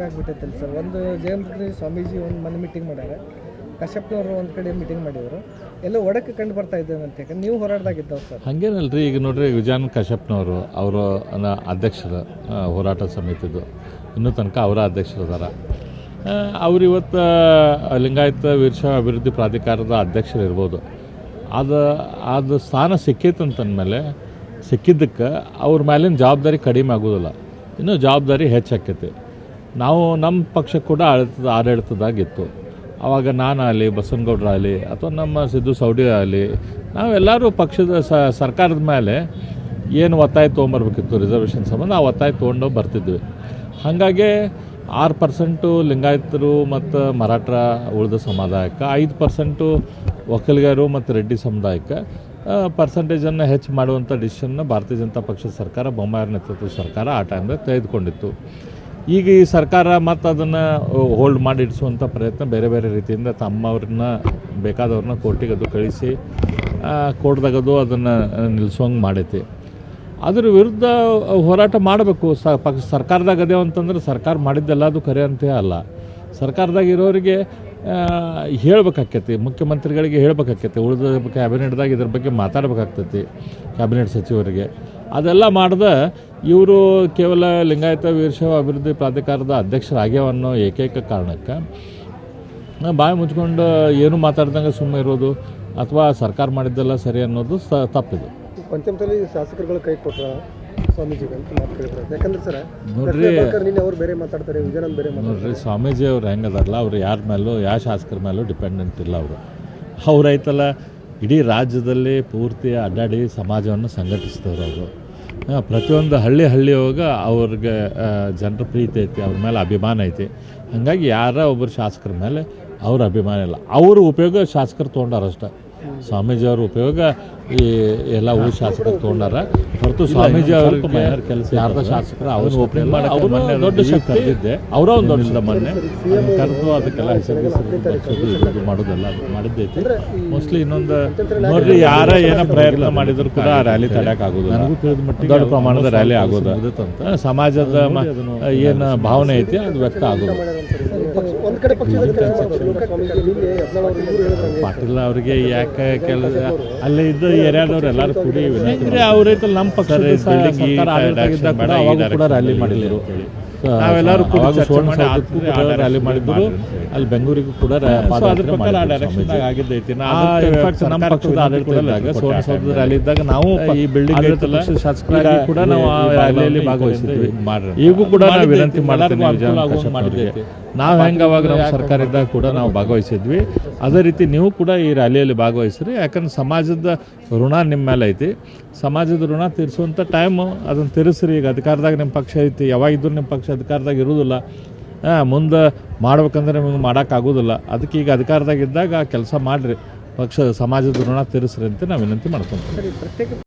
ಆಗ್ಬಿಟ್ಟೈತಲ್ಲ sir. ಒಂದು ಜಯಮೃತಿ ಸ್ವಾಮೀಜಿ ಒಂದು ಮನೆ ಮೀಟಿಂಗ್ ಮಾಡ್ಯಾರ, ಕಶ್ಯಪ್ನವರು ಒಂದು ಕಡೆ ಮೀಟಿಂಗ್ ಮಾಡಿದ್ರು, ಎಲ್ಲ ಒಡಕ್ಕೆ ಕಂಡು ಬರ್ತಾ ಇದ್ದೇವೆ ಅಂತ. ಯಾಕಂದ್ರೆ ನೀವು ಹೋರಾಟದಾಗಿದ್ದಾವೆ ಸರ್. ಹಾಗೇನಲ್ರಿ, ಈಗ ನೋಡ್ರಿ ವಿಜಯನ್ ಕಶ್ಯಪ್ನವರು ಅವರು ಅಧ್ಯಕ್ಷರು ಹೋರಾಟ ಸಮಿತಿದು, ಇನ್ನೂ ತನಕ ಅವರ ಅಧ್ಯಕ್ಷರದಾರ. ಅವ್ರು ಇವತ್ತು ಲಿಂಗಾಯತ ವೀರಶೈವ ಅಭಿವೃದ್ಧಿ ಪ್ರಾಧಿಕಾರದ ಅಧ್ಯಕ್ಷರು ಇರ್ಬೋದು. ಅದು ಸ್ಥಾನ ಸಿಕ್ಕೈತಂತಂದಮೇಲೆ ಸಿಕ್ಕಿದ್ದಕ್ಕೆ ಅವ್ರ ಮೇಲಿನ ಜವಾಬ್ದಾರಿ ಕಡಿಮೆ ಆಗೋದಿಲ್ಲ, ಇನ್ನೂ ಜವಾಬ್ದಾರಿ ಹೆಚ್ಚಾಕೈತಿ. ನಾವು ನಮ್ಮ ಪಕ್ಷ ಕೂಡ ಆಡಳಿತದಾಗಿತ್ತು. ಆವಾಗ ನಾನಾಗಲಿ, ಬಸವನಗೌಡರ ಆಗಲಿ, ಅಥವಾ ನಮ್ಮ ಸಿದ್ದು ಸೌಡಿ ಆಗಲಿ, ನಾವೆಲ್ಲರೂ ಪಕ್ಷದ ಸರ್ಕಾರದ ಮೇಲೆ ಏನು ಒತ್ತಾಯ ತೊಗೊಂಬರ್ಬೇಕಿತ್ತು ರಿಸರ್ವೇಷನ್ ಸಂಬಂಧ, ಆ ಒತ್ತಾಯ ತೊಗೊಂಡು ಬರ್ತಿದ್ವಿ. ಹಾಗಾಗಿ 6% ಲಿಂಗಾಯತರು ಮತ್ತು ಮರಾಠರ ಉಳಿದ ಸಮುದಾಯಕ್ಕೆ, 5% ಒಕ್ಕಲಿಗರು ಮತ್ತು ರೆಡ್ಡಿ ಸಮುದಾಯಕ್ಕೆ ಪರ್ಸೆಂಟೇಜನ್ನು ಹೆಚ್ಚು ಮಾಡುವಂಥ ಡಿಸಿಷನ್ನ ಭಾರತೀಯ ಜನತಾ ಪಕ್ಷದ ಸರ್ಕಾರ, ಬೊಮ್ಮಾಯಿಯವರ ನೇತೃತ್ವದ ಸರ್ಕಾರ ಆ ಟೈಮ್ದಾಗ ತೆಗೆದುಕೊಂಡಿತ್ತು. ಈಗ ಈ ಸರ್ಕಾರ ಮತ್ತು ಅದನ್ನು ಹೋಲ್ಡ್ ಮಾಡಿ ಇಡಿಸುವಂಥ ಪ್ರಯತ್ನ ಬೇರೆ ಬೇರೆ ರೀತಿಯಿಂದ ತಮ್ಮವ್ರನ್ನ ಬೇಕಾದವ್ರನ್ನ ಕೋರ್ಟಿಗೆ ಅದು ಕಳಿಸಿ ಕೋರ್ಟ್ದಾಗದು ಅದನ್ನು ನಿಲ್ಲಿಸೋಂಗೆ ಮಾಡೈತಿ. ಅದ್ರ ವಿರುದ್ಧ ಹೋರಾಟ ಮಾಡಬೇಕು. ಸರ್ಕಾರದಾಗ ಅದೇವು ಅಂತಂದ್ರೆ ಸರ್ಕಾರ ಮಾಡಿದ್ದೆಲ್ಲ ಅದು ಖರೆ ಅಂತ ಅಲ್ಲ. ಸರ್ಕಾರದಾಗ ಇರೋರಿಗೆ ಹೇಳ್ಬೇಕಾಕೈತಿ, ಮುಖ್ಯಮಂತ್ರಿಗಳಿಗೆ ಹೇಳ್ಬೇಕಾಕೈತಿ, ಉಳಿದ ಕ್ಯಾಬಿನೆಟ್ದಾಗ ಇದ್ರ ಬಗ್ಗೆ ಮಾತಾಡ್ಬೇಕಾಗ್ತೈತಿ ಕ್ಯಾಬಿನೆಟ್ ಸಚಿವರಿಗೆ. ಅದೆಲ್ಲ ಮಾಡ್ದೆ ಇವರು ಕೇವಲ ಲಿಂಗಾಯತ ವೀರಶೈವ ಅಭಿವೃದ್ಧಿ ಪ್ರಾಧಿಕಾರದ ಅಧ್ಯಕ್ಷರಾಗ್ಯಾವ ಅನ್ನೋ ಏಕೈಕ ಕಾರಣಕ್ಕೆ ಬಾಯಿ ಮುಚ್ಕೊಂಡು ಏನು ಮಾತಾಡ್ದಂಗೆ ಸುಮ್ಮನೆ ಇರೋದು, ಅಥವಾ ಸರ್ಕಾರ ಮಾಡಿದ್ದೆಲ್ಲ ಸರಿ ಅನ್ನೋದು ತಪ್ಪಿದೆ. ಪಂಚಮಸಾಲಿ ಶಾಸಕರುಗಳ ಕೈ ಕೊಟ್ಟರ ಸ್ವಾಮೀಜಿಗೆ ಅಂತ ಮಾತಾಡಿದ್ರು. ಯಾಕಂದ್ರೆ ಸರ್ ನೋಡ್ರಿ, ಅವ್ರು ಬೇರೆ ಮಾತಾಡ್ತಾರೆ, ವಿಜಯನಂದ್ ಬೇರೆ ನೋಡ್ರಿ, ಸ್ವಾಮೀಜಿ ಅವ್ರು ಹೆಂಗದಾರಲ್ಲ, ಅವ್ರು ಯಾರ ಮೇಲೂ ಯಾವ ಶಾಸಕರ ಮೇಲೂ ಡಿಪೆಂಡೆಂಟ್ ಇಲ್ಲ. ಅವ್ರೈತಲ್ಲ ಇಡೀ ರಾಜ್ಯದಲ್ಲಿ ಪೂರ್ತಿ ಅಡ್ಡಾಡಿ ಸಮಾಜವನ್ನು ಸಂಘಟಿಸಿದವರು. ಅವರು ಪ್ರತಿಯೊಂದು ಹಳ್ಳಿ ಹೋಗಿ ಅವ್ರಿಗೆ ಜನರ ಪ್ರೀತಿ ಐತಿ, ಅವ್ರ ಮೇಲೆ ಅಭಿಮಾನ ಐತಿ. ಹಾಗಾಗಿ ಯಾರ ಒಬ್ಬರು ಶಾಸಕರ ಮೇಲೆ ಅವ್ರ ಅಭಿಮಾನ ಇಲ್ಲ. ಅವ್ರ ಉಪಯೋಗ ಶಾಸಕರು ತೊಗೊಂಡಾರಷ್ಟೆ. ಸ್ವಾಮೀಜಿ ಅವ್ರ ಉಪಯೋಗ ಈ ಎಲ್ಲ ಊರು ಶಾಸಕರು ತೊಗೊಂಡಾರ ಹೊರತು ಸ್ವಾಮೀಜಿ ಅವ್ರಿಗೆ ಕೆಲಸ ಯಾರ್ದ ಶಾಸಕರು ಅವ್ರನ್ನ ಓಪನಿಂಗ್ ಮಾಡಿ ದೊಡ್ಡ ಶಕ್ತಿ ಕರೆದಿದ್ದೆ. ಅವರ ಒಂದು ದೊಡ್ಡ ಮೊನ್ನೆ ಕರೆದು ಅದಕ್ಕೆಲ್ಲ ಹೆಸರು ಮಾಡೋದೆಲ್ಲ ಅದು ಮಾಡಿದ್ದೈತಿ. ಮೋಸ್ಟ್ಲಿ ಇನ್ನೊಂದು ನೋಡ್ರಿ, ಯಾರ ಏನೋ ಪ್ರಯತ್ನ ಮಾಡಿದ್ರು ಕೂಡ ರ್ಯಾಲಿ ತಡೆಯೋಕ್ಕಾಗೋದು, ನನಗೂ ತಿಳಿದ ಮಟ್ಟಿಗೆ ದೊಡ್ಡ ಪ್ರಮಾಣದ ರ್ಯಾಲಿ ಆಗೋದು ಅಂತ ಸಮಾಜದ ಏನು ಭಾವನೆ ಐತಿ ಅದು ವ್ಯಕ್ತ ಆಗೋದು. ಪಾಟೀಲ್ ಅವರಿಗೆ ಯಾಕೆ ಕೆಲಸ ಅಲ್ಲೇ ಇದ್ದು ಏರಿಯಾದವ್ರು ಎಲ್ಲರೂ ಕೂಡಿ ಅವ್ರೈತಲ್ಲ ನಮ್ಮ ಪಕ್ಷ ರ್ಯಾಲಿ ಮಾಡಿದ್ರು. ನಾವೆಲ್ಲರೂ ರ್ಯಾಲಿ ಮಾಡಿದ್ರು. ಅಲ್ಲಿ ಬೆಂಗಳೂರಿಗೂ ಕೂಡ ಆಗಿದ್ದೈತಿ. ನಮ್ಮ ಪಕ್ಷದ ಆಡಳಿತದಾಗ ಸುವರ್ಣಸೌಧದ ರ್ಯಾಲಿ ಇದ್ದಾಗ ನಾವು ಈ ಬಿಲ್ಡಿಂಗ್ ಶಾಸಕರಾಗಿ ಕೂಡ ನಾವು ರ್ಯಾಲಿಯಲ್ಲಿ ಭಾಗವಹಿಸಿದ್ವಿ. ಈಗೂ ಕೂಡ ನಾವು ವಿನಂತಿ ಮಾಡ್ತೀವಿ, ನಾವು ಹೆಂಗೆ ಅವಾಗ ನಮ್ಮ ಸರ್ಕಾರ ಇದ್ದಾಗ ಕೂಡ ನಾವು ಭಾಗವಹಿಸಿದ್ವಿ. ಅದೇ ರೀತಿ ನೀವು ಕೂಡ ಈ ರ್ಯಾಲಿಯಲ್ಲಿ ಭಾಗವಹಿಸ್ರಿ. ಯಾಕಂದ್ರೆ ಸಮಾಜದ ಋಣ ನಿಮ್ಮ ಮೇಲೆ ಐತಿ. ಸಮಾಜದ ಋಣ ತೀರಿಸುವಂಥ ಟೈಮು ಅದನ್ನು ತೀರಿಸ್ರಿ. ಈಗ ಅಧಿಕಾರದಾಗ ನಿಮ್ಮ ಪಕ್ಷ ಐತಿ, ಯಾವಾಗಿದ್ದರೂ ನಿಮ್ಮ ಪಕ್ಷ ಅಧಿಕಾರದಾಗ ಇರೋದಿಲ್ಲ. ಮುಂದೆ ಮಾಡ್ಬೇಕಂದ್ರೆ ನಿಮಗೆ ಮಾಡೋಕ್ಕಾಗೋದಿಲ್ಲ. ಅದಕ್ಕೆ ಈಗ ಅಧಿಕಾರದಾಗ ಇದ್ದಾಗ ಕೆಲಸ ಮಾಡಿರಿ, ಪಕ್ಷ ಸಮಾಜದ ಋಣ ತೀರಿಸ್ರಿ ಅಂತ ನಾವು ವಿನಂತಿ ಮಾಡ್ಕೊತೀವಿ.